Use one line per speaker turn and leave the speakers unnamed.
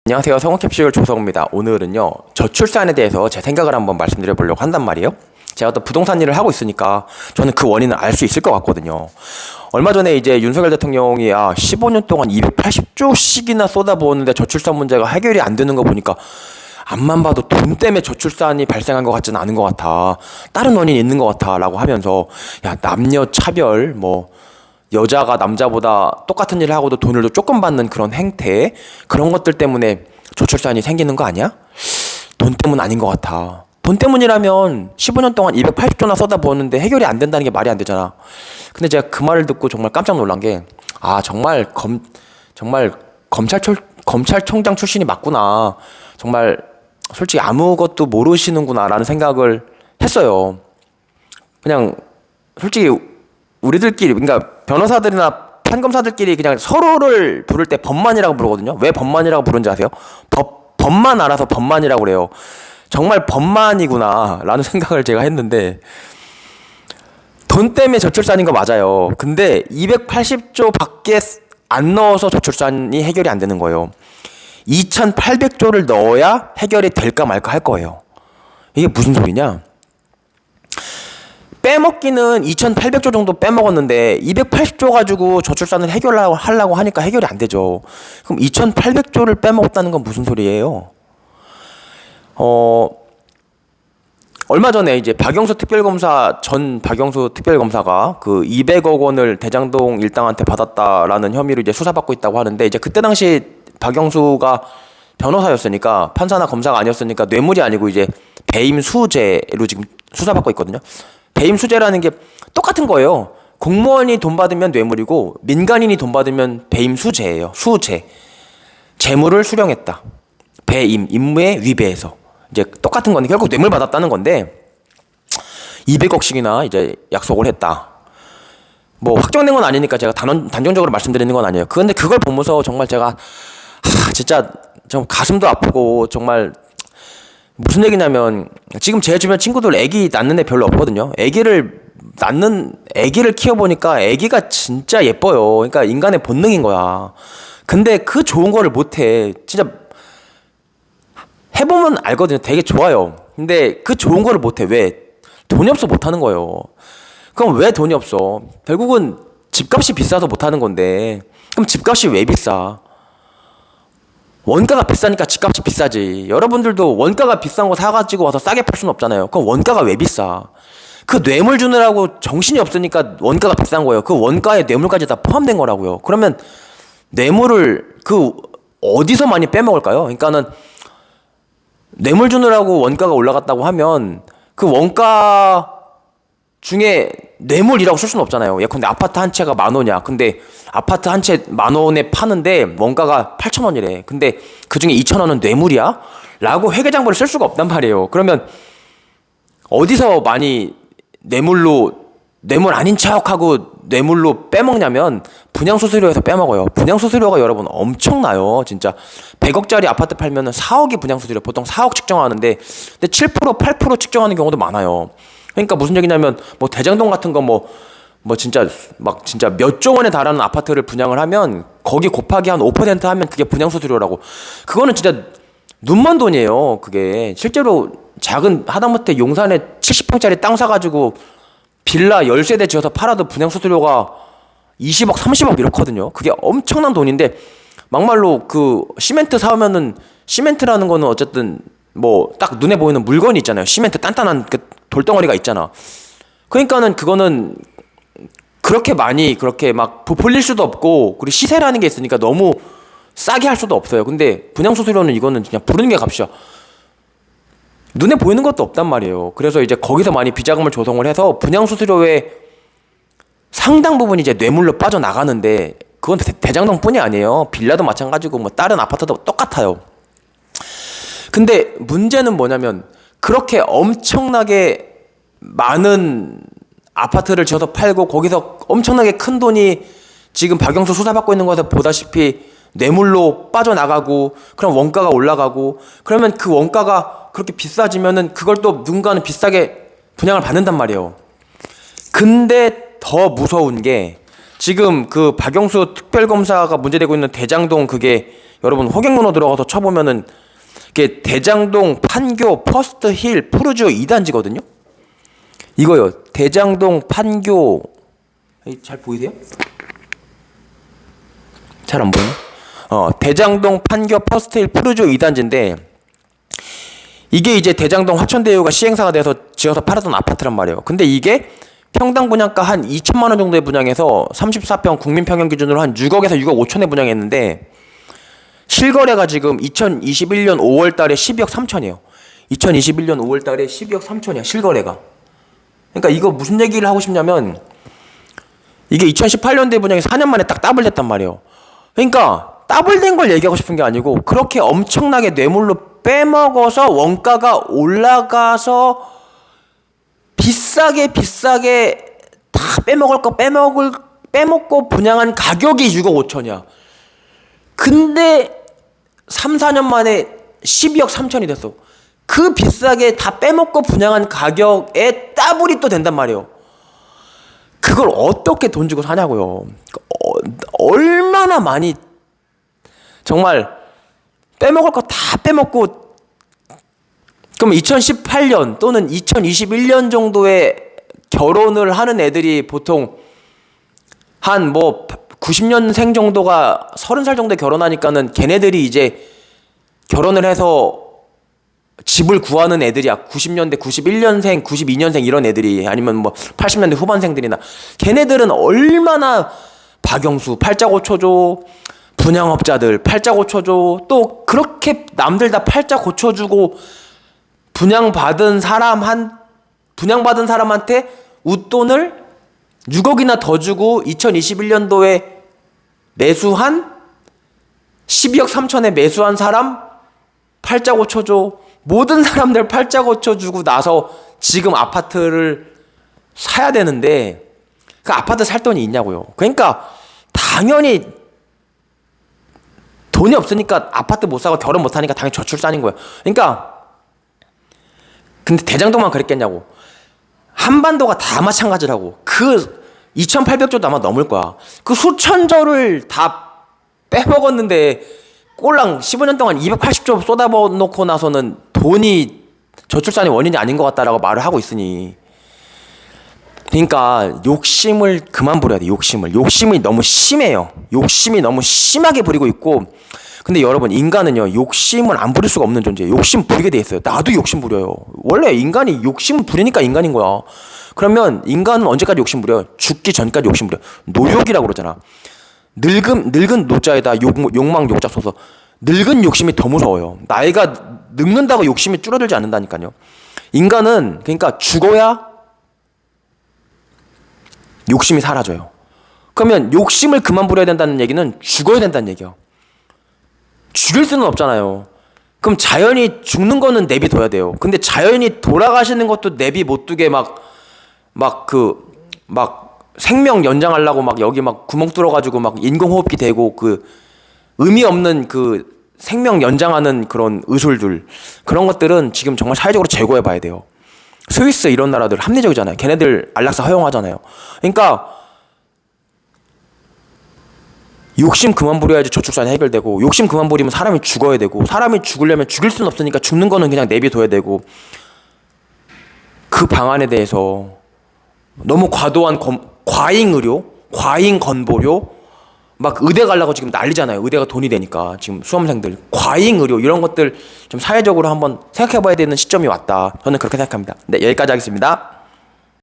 안녕하세요. 성우캡슐 조성우입니다. 오늘은요, 저출산에 대해서 제 생각을 한번 말씀드려 보려고 한단 말이에요. 제가 또 부동산 일을 하고 있으니까 저는 그 원인을 알 수 있을 것 같거든요. 얼마 전에 이제 윤석열 대통령이 15년 동안 280조씩이나 쏟아부었는데 저출산 문제가 해결이 안 되는 거 보니까 앞만 봐도 돈 때문에 저출산이 발생한 것 같지는 않은 것 같아. 다른 원인이 있는 것 같아. 라고 하면서 남녀 차별 여자가 남자보다 똑같은 일을 하고도 돈을 더 조금 받는 그런 행태, 그런 것들 때문에 저출산이 생기는 거 아니야? 돈 때문 아닌 것 같아. 돈 때문이라면 15년 동안 280조나 쏟아부었는데 해결이 안 된다는 게 말이 안 되잖아. 근데 제가 그 말을 듣고 정말 깜짝 놀란 게, 정말 검찰총장 출신이 맞구나. 정말 솔직히 아무것도 모르시는구나 라는 생각을 했어요. 그냥 솔직히 우리들끼리, 그러니까 변호사들이나 판검사들끼리 그냥 서로를 부를 때 법만이라고 부르거든요. 왜 법만이라고 부르는지 아세요? 법만 알아서 법만이라고 그래요. 정말 법만이구나 라는 생각을 제가 했는데, 돈 때문에 저출산인 거 맞아요. 근데 280조 밖에 안 넣어서 저출산이 해결이 안 되는 거예요. 2800조를 넣어야 해결이 될까 말까 할 거예요. 이게 무슨 소리냐? 빼먹기는 2800조 정도 빼먹었는데 280조 가지고 저출산을 해결하려고 하니까 해결이 안 되죠. 그럼 2800조를 빼먹었다는 건 무슨 소리예요? 얼마 전에 이제 전 박영수 특별검사가 그 200억 원을 대장동 일당한테 받았다라는 혐의로 이제 수사받고 있다고 하는데, 이제 그때 당시 박영수가 변호사였으니까, 판사나 검사가 아니었으니까 뇌물이 아니고 이제 배임 수재로 지금 수사받고 있거든요. 배임 수재라는 게 똑같은 거예요. 공무원이 돈 받으면 뇌물이고 민간인이 돈 받으면 배임 수재예요. 수재. 재물을 수령했다. 배임, 임무에 위배해서. 이제 똑같은 건데 결국 뇌물 받았다는 건데, 200억씩이나 이제 약속을 했다. 뭐 확정된 건 아니니까 제가 단정적으로 말씀드리는 건 아니에요. 그런데 그걸 보면서 정말 제가 진짜 좀 가슴도 아프고, 정말 무슨 얘기냐면, 지금 제 주변 친구들 애기 낳는 애 별로 없거든요. 애기를 키워보니까 애기가 진짜 예뻐요. 그러니까 인간의 본능인 거야. 근데 그 좋은 거를 못해. 진짜 해보면 알거든요. 되게 좋아요. 근데 그 좋은 거를 못해. 왜? 돈이 없어 못하는 거예요. 그럼 왜 돈이 없어? 결국은 집값이 비싸서 못하는 건데, 그럼 집값이 왜 비싸? 원가가 비싸니까 집값이 비싸지. 여러분들도 원가가 비싼 거 사가지고 와서 싸게 팔 수는 없잖아요. 그럼 원가가 왜 비싸? 그 뇌물 주느라고 정신이 없으니까 원가가 비싼 거예요. 그 원가에 뇌물까지 다 포함된 거라고요. 그러면 뇌물을 어디서 많이 빼먹을까요? 그러니까는 뇌물 주느라고 원가가 올라갔다고 하면 그 원가 중에 뇌물이라고 쓸 수는 없잖아요. 예컨대 아파트 한 채가 10,000원이야. 근데 아파트 한 채 10,000원에 파는데 원가가 8,000원이래. 근데 그 중에 2,000원은 뇌물이야? 라고 회계장부를 쓸 수가 없단 말이에요. 그러면 어디서 많이 뇌물 아닌 척하고 뇌물로 빼먹냐면 분양수수료에서 빼먹어요. 분양수수료가 여러분 엄청나요. 진짜 100억짜리 아파트 팔면은 4억이 분양수수료, 보통 4억 측정하는데, 근데 7%, 8% 측정하는 경우도 많아요. 그러니까 무슨 얘기냐면, 뭐 대장동 같은 거 진짜 몇 조 원에 달하는 아파트를 분양을 하면 거기 곱하기 한 5% 하면 그게 분양수수료라고. 그거는 진짜 눈먼 돈이에요. 그게 실제로 작은 하다못해 용산에 70평짜리 땅 사가지고 빌라 10세대 지어서 팔아도 분양수수료가 20억, 30억 이렇거든요. 그게 엄청난 돈인데, 막말로 그 시멘트 사오면은, 시멘트라는 거는 어쨌든 뭐 딱 눈에 보이는 물건이 있잖아요. 시멘트 단단한 그 돌덩어리가 있잖아. 그러니까는 그거는 그렇게 막 부풀릴 수도 없고, 그리고 시세라는 게 있으니까 너무 싸게 할 수도 없어요. 근데 분양수수료는 이거는 그냥 부르는 게 값이야. 눈에 보이는 것도 없단 말이에요. 그래서 이제 거기서 많이 비자금을 조성을 해서 분양수수료의 상당 부분이 이제 뇌물로 빠져나가는데, 그건 대장동뿐이 아니에요. 빌라도 마찬가지고 뭐 다른 아파트도 똑같아요. 근데 문제는 뭐냐면, 그렇게 엄청나게 많은 아파트를 지어서 팔고 거기서 엄청나게 큰 돈이 지금 박영수 수사받고 있는 것에서 보다시피 뇌물로 빠져나가고, 그럼 원가가 올라가고, 그러면 그 원가가 그렇게 비싸지면은 그걸 또 누군가는 비싸게 분양을 받는단 말이에요. 근데 더 무서운 게, 지금 그 박영수 특별검사가 문제되고 있는 대장동, 그게 여러분 호갱문호 들어가서 쳐보면은 이게 대장동, 판교, 퍼스트 힐, 푸르지오 2단지거든요. 이거요. 대장동, 판교, 잘 보이세요? 잘 안 보이네. 대장동, 판교, 퍼스트 힐, 푸르지오 2단지인데 이게 이제 대장동 화천대유가 시행사가 돼서 지어서 팔았던 아파트란 말이에요. 근데 이게 평당 분양가 한 2천만 원 정도에 분양해서 34평 국민 평형 기준으로 한 6억에서 6억 5천에 분양했는데 실거래가 지금 2021년 5월 달에 12억 3천이에요. 2021년 5월 달에 12억 3천이야, 실거래가. 그러니까 이거 무슨 얘기를 하고 싶냐면 이게 2018년도에 분양해서 4년 만에 딱 더블 됐단 말이에요. 그러니까 더블 된 걸 얘기하고 싶은 게 아니고 그렇게 엄청나게 뇌물로 빼먹어서 원가가 올라가서 비싸게 다 빼먹을 거 빼먹고 분양한 가격이 6억 5천이야. 근데 3, 4년 만에 12억 3천이 됐어. 그 비싸게 다 빼먹고 분양한 가격에 더블이 또 된단 말이에요. 그걸 어떻게 돈 주고 사냐고요. 얼마나 많이 정말 빼먹을 거 다 빼먹고 그럼 2018년 또는 2021년 정도에 결혼을 하는 애들이 보통 한 뭐 90년생 정도가 30살 정도에 결혼하니까는 걔네들이 이제 결혼을 해서 집을 구하는 애들이야. 90년대, 91년생, 92년생 이런 애들이 아니면 뭐 80년대 후반생들이나 걔네들은 얼마나 박영수 팔자 고쳐줘, 분양업자들 팔자 고쳐줘, 또 그렇게 남들 다 팔자 고쳐주고 분양받은 사람한테 웃돈을 6억이나 더 주고 2021년도에 매수한 12억 3천에 매수한 사람 팔자 고쳐줘. 모든 사람들 팔자 고쳐주고 나서 지금 아파트를 사야 되는데 그 아파트 살 돈이 있냐고요. 그러니까 당연히 돈이 없으니까 아파트 못 사고 결혼 못 하니까 당연히 저출산인 거예요. 그러니까 근데 대장동만 그랬겠냐고. 한반도가 다 마찬가지라고. 그 2,800조도 아마 넘을 거야. 그 수천 조를 다 빼먹었는데 꼴랑 15년 동안 280조 쏟아놓고 나서는 돈이 저출산이 원인이 아닌 것 같다라고 말을 하고 있으니 그러니까 욕심을 그만 부려야 돼. 욕심이 너무 심해요. 욕심이 너무 심하게 부리고 있고 근데 여러분 인간은요 욕심을 안 부릴 수가 없는 존재예요. 욕심 부리게 돼 있어요. 나도 욕심 부려요. 원래 인간이 욕심을 부리니까 인간인 거야. 그러면 인간은 언제까지 욕심 부려요? 죽기 전까지 욕심 부려. 노욕이라고 그러잖아. 늙은 노자에다 욕망 욕자 써서 늙은 욕심이 더 무서워요. 나이가 늙는다고 욕심이 줄어들지 않는다니까요. 인간은 그러니까 죽어야 욕심이 사라져요. 그러면 욕심을 그만 부려야 된다는 얘기는 죽어야 된다는 얘기예요. 죽일 수는 없잖아요. 그럼 자연이 죽는 거는 내비둬야 돼요. 근데 자연이 돌아가시는 것도 내비 못 두게 생명 연장하려고 막 여기 막 구멍 뚫어가지고 막 인공호흡기 대고 그 의미 없는 그 생명 연장하는 그런 의술들 그런 것들은 지금 정말 사회적으로 제고해 봐야 돼요. 스위스 이런 나라들 합리적이잖아요. 걔네들 안락사 허용하잖아요. 그러니까 욕심 그만 부려야지 저출산이 해결되고 욕심 그만 부리면 사람이 죽어야 되고 사람이 죽으려면 죽일 수는 없으니까 죽는 거는 그냥 내비둬야 되고 그 방안에 대해서 너무 과도한 과잉 의료, 과잉 건보료 막 의대 가려고 지금 난리잖아요. 의대가 돈이 되니까 지금 수험생들 과잉 의료 이런 것들 좀 사회적으로 한번 생각해 봐야 되는 시점이 왔다. 저는 그렇게 생각합니다. 네, 여기까지 하겠습니다.